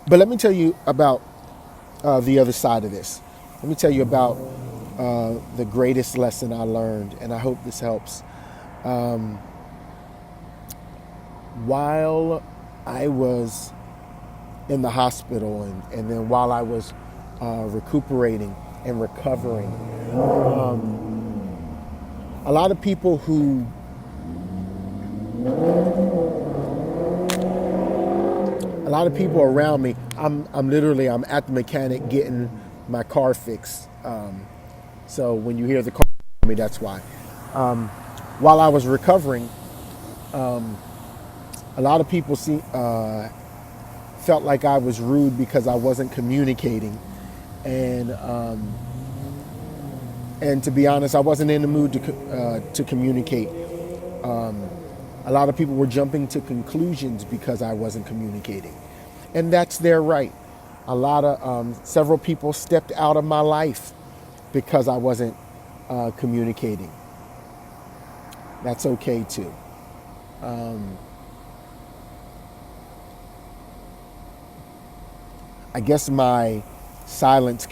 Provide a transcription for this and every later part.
But let me tell you about the other side of this. Let me tell you about the greatest lesson I learned, and I hope this helps. While I was in the hospital, and then while I was recuperating and recovering, a lot of people who a lot of people around me. I'm at the mechanic getting my car fixed. So when you hear the car around me, that's why. While I was recovering, a lot of people felt like I was rude because I wasn't communicating, and and to be honest, I wasn't in the mood to communicate. A lot of people were jumping to conclusions because I wasn't communicating, and that's their right. Several people stepped out of my life because I wasn't communicating. That's okay too. I guess my silence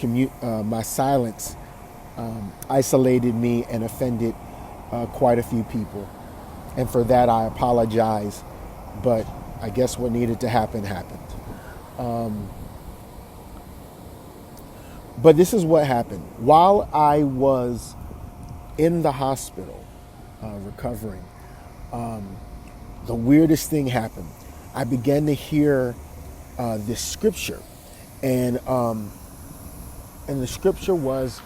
isolated me and offended quite a few people, and for that I apologize. But I guess what needed to happen happened. But this is what happened while I was in the hospital recovering. The weirdest thing happened. I began to hear this scripture, and the scripture was,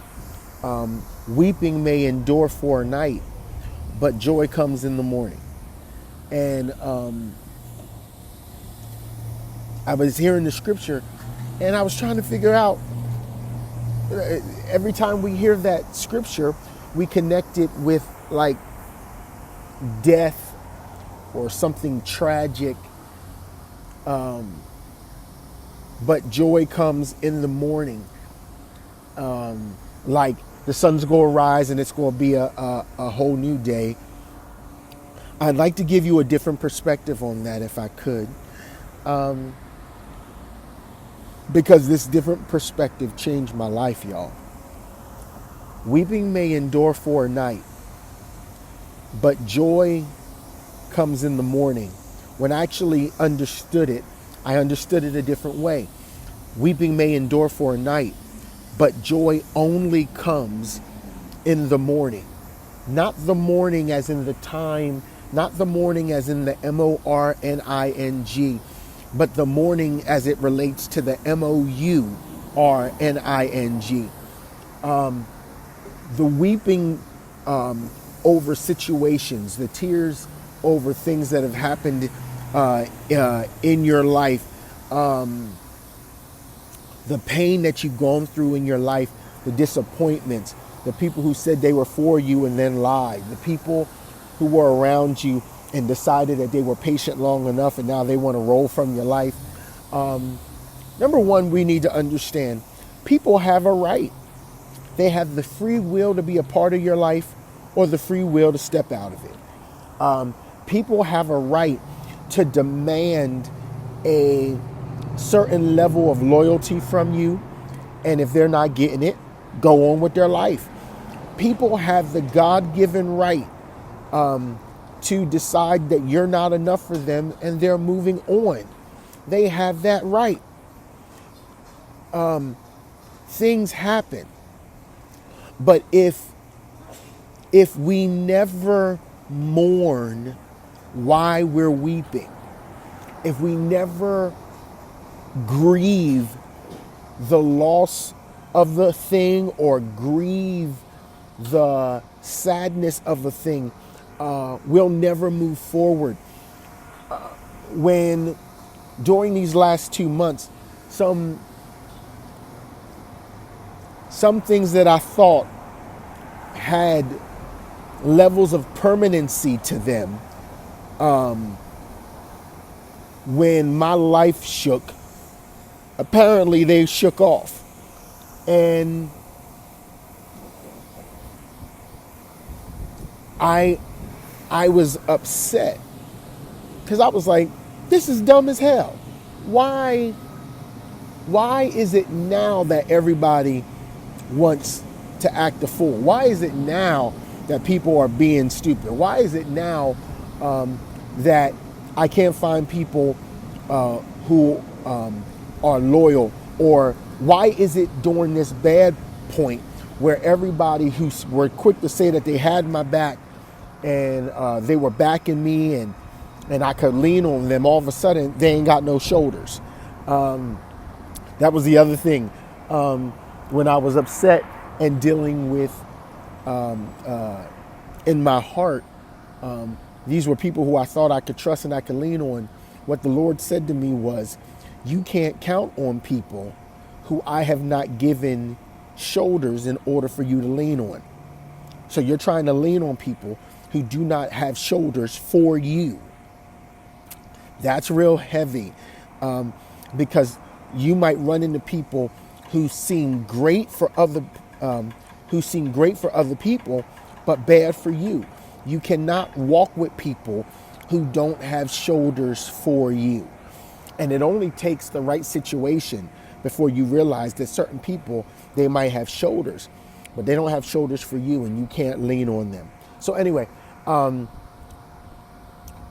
"Weeping may endure for a night, but joy comes in the morning." And I was hearing the scripture, and I was trying to figure out. Every time we hear that scripture, we connect it with like death or something tragic. But joy comes in the morning. Like the sun's going to rise and it's going to be a whole new day. I'd like to give you a different perspective on that if I could. Because this different perspective changed my life, y'all. Weeping may endure for a night, but joy comes in the morning. When I actually understood it, I understood it a different way. Weeping may endure for a night, but joy only comes in the morning. Not the morning as in the time, not the morning as in the morning, but the morning as it relates to the mourning. The weeping over situations, the tears over things that have happened in your life, the pain that you've gone through in your life, the disappointments, the people who said they were for you and then lied, the people who were around you and decided that they were patient long enough and now they want to roll from your life. Number one, we need to understand people have a right. They have the free will to be a part of your life or the free will to step out of it. People have a right to demand a certain level of loyalty from you. And if they're not getting it, go on with their life. People have the God-given right to decide that you're not enough for them and they're moving on. They have that right. Things happen. But if we never mourn why we're weeping, if we never grieve the loss of the thing or grieve the sadness of a thing, we'll never move forward. When during these last 2 months, some things that I thought had levels of permanency to them, when my life shook, apparently they shook off. And I was upset because I was like, this is dumb as hell. Why Why is it now that everybody wants to act a fool? Why is it now that people are being stupid? Why is it now that I can't find people who are loyal? Or why is it during this bad point where everybody who were quick to say that they had my back and they were backing me and I could lean on them, all of a sudden they ain't got no shoulders? That was the other thing. When I was upset and dealing with, in my heart, these were people who I thought I could trust and I could lean on. What the Lord said to me was, you can't count on people who I have not given shoulders in order for you to lean on. So you're trying to lean on people who do not have shoulders for you. That's real heavy, because you might run into people who seem great for other people, but bad for you. You cannot walk with people who don't have shoulders for you. And it only takes the right situation before you realize that certain people, they might have shoulders, but they don't have shoulders for you, and you can't lean on them. So anyway,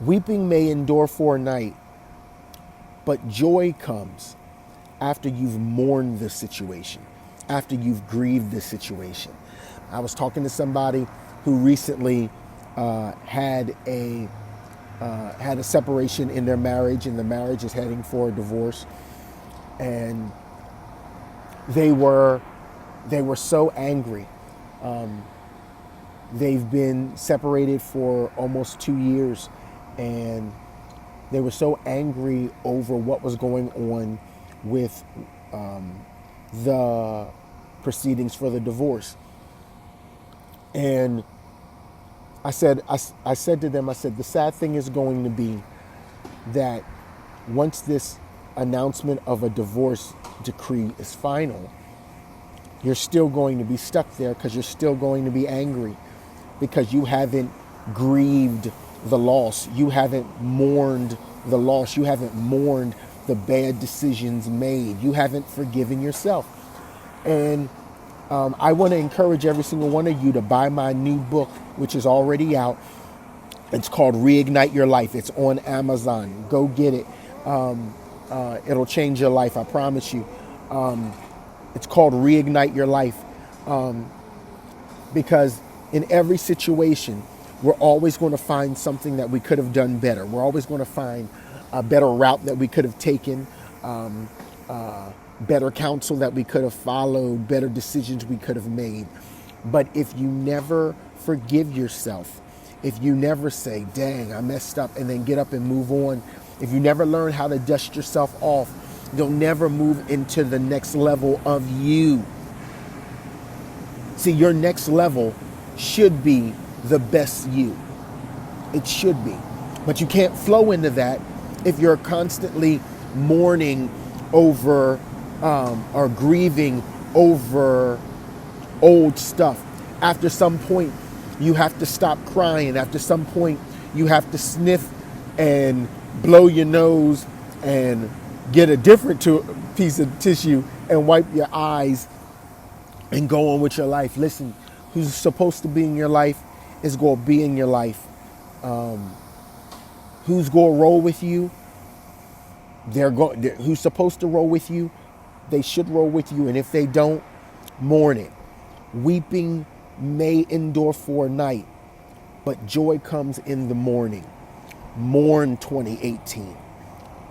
weeping may endure for a night, but joy comes after you've mourned the situation, after you've grieved the situation. I was talking to somebody who recently had a separation in their marriage, and the marriage is heading for a divorce. And they were so angry. They've been separated for almost 2 years, and they were so angry over what was going on with the proceedings for the divorce. And I said to them, the sad thing is going to be that once this announcement of a divorce decree is final, you're still going to be stuck there because you're still going to be angry because you haven't grieved the loss. You haven't mourned the loss. You haven't mourned the bad decisions made. You haven't forgiven yourself. And I want to encourage every single one of you to buy my new book, which is already out. It's called Reignite Your Life. It's on Amazon. Go get it. It'll change your life, I promise you. It's called Reignite Your Life, because in every situation, we're always going to find something that we could have done better. We're always going to find a better route that we could have taken, better counsel that we could have followed, better decisions we could have made. But if you never forgive yourself, if you never say, dang, I messed up, and then get up and move on, if you never learn how to dust yourself off, you'll never move into the next level of you. See, your next level should be the best you. It should be. But you can't flow into that if you're constantly mourning over or grieving over old stuff. After some point, you have to stop crying. After some point, you have to sniff and blow your nose and get a different piece of tissue and wipe your eyes and go on with your life. Listen, who's supposed to be in your life is going to be in your life. Who's going to roll with you? Who's supposed to roll with you? They should roll with you. And if they don't, mourn it. Weeping may endure for a night, but joy comes in the morning. Mourn 2018.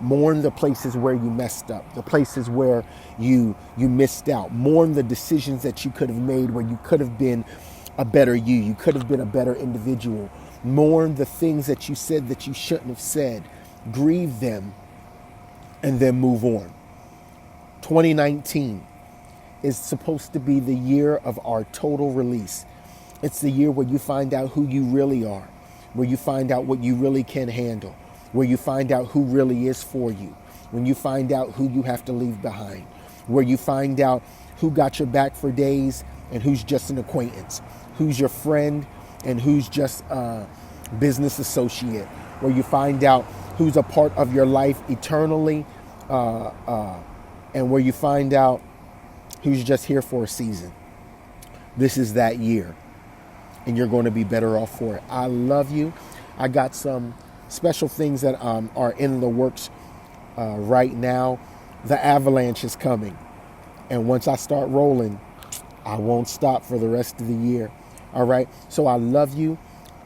Mourn the places where you messed up, the places where you missed out. Mourn the decisions that you could have made where you could have been a better you. You could have been a better individual. Mourn the things that you said that you shouldn't have said. Grieve them and then move on. 2019 is supposed to be the year of our total release. It's the year where you find out who you really are, where you find out what you really can handle, where you find out who really is for you, when you find out who you have to leave behind, where you find out who got your back for days and who's just an acquaintance, who's your friend and who's just a business associate, where you find out who's a part of your life eternally, and where you find out who's just here for a season. This is that year, and you're going to be better off for it. I love you. I got some special things that are in the works right now. The avalanche is coming, and once I start rolling, I won't stop for the rest of the year. All right, so I love you.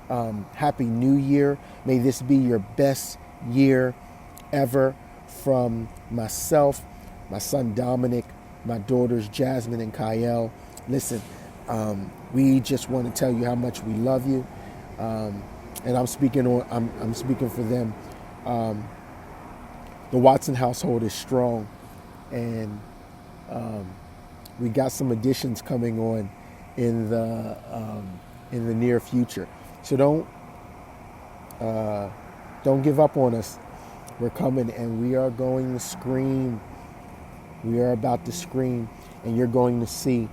Happy New Year. May this be your best year ever, from myself, my son Dominic, my daughters Jasmine and Kyle. Listen, we just want to tell you how much we love you, and I'm speaking for them. The Watson household is strong, and we got some additions coming on in the near future. So don't give up on us. We're coming, and we are going to scream. We are about to scream, and you're going to see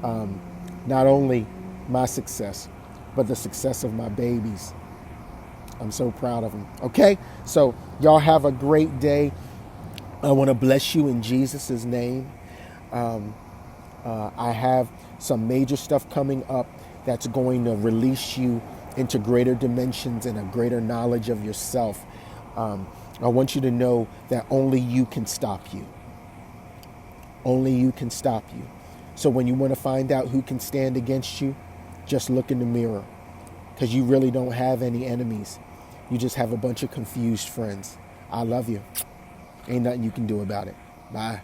not only my success, but the success of my babies. I'm so proud of them. Okay, so y'all have a great day. I want to bless you in Jesus' name. I have some major stuff coming up that's going to release you into greater dimensions and a greater knowledge of yourself. I want you to know that only you can stop you. Only you can stop you. So when you want to find out who can stand against you, just look in the mirror, because you really don't have any enemies. You just have a bunch of confused friends. I love you. Ain't nothing you can do about it. Bye.